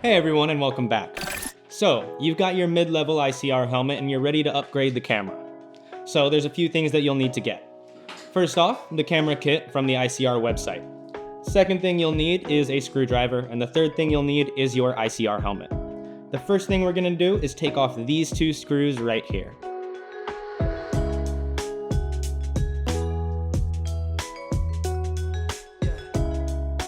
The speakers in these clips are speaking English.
Hey everyone, and welcome back. So, you've got your mid-level iC-R helmet and you're ready to upgrade the camera. So there's a few things that you'll need to get. First off, the camera kit from the iC-R website. Second thing you'll need is a screwdriver, and the third thing you'll need is your iC-R helmet. The first thing we're gonna do is take off these two screws right here.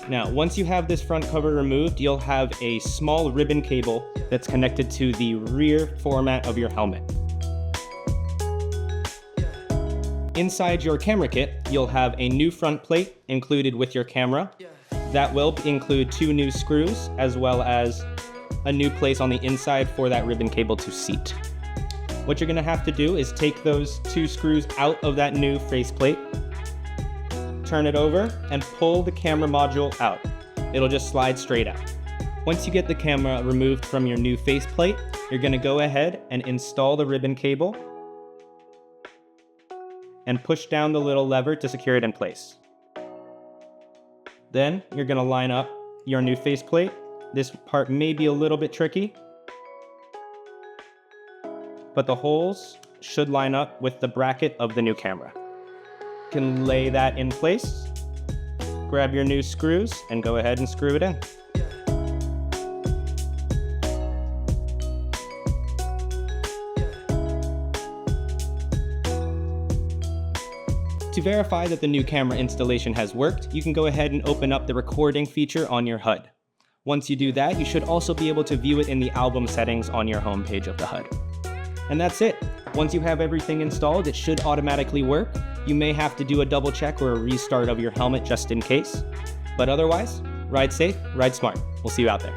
Now, once you have this front cover removed, you'll have a small ribbon cable that's connected to the rear format of your helmet. Inside your camera kit, you'll have a new front plate included with your camera. That will include two new screws, as well as a new place on the inside for that ribbon cable to seat. What you're gonna have to do is take those two screws out of that new faceplate, turn it over, and pull the camera module out. It'll just slide straight out. Once you get the camera removed from your new faceplate, you're gonna go ahead and install the ribbon cable and push down the little lever to secure it in place. Then you're gonna line up your new faceplate. This part may be a little bit tricky, but the holes should line up with the bracket of the new camera. You can lay that in place, grab your new screws, and go ahead and screw it in. To verify that the new camera installation has worked, you can go ahead and open up the recording feature on your HUD. Once you do that, you should also be able to view it in the album settings on your home page of the HUD. And that's it. Once you have everything installed, it should automatically work. You may have to do a double check or a restart of your helmet just in case. But otherwise, ride safe, ride smart. We'll see you out there.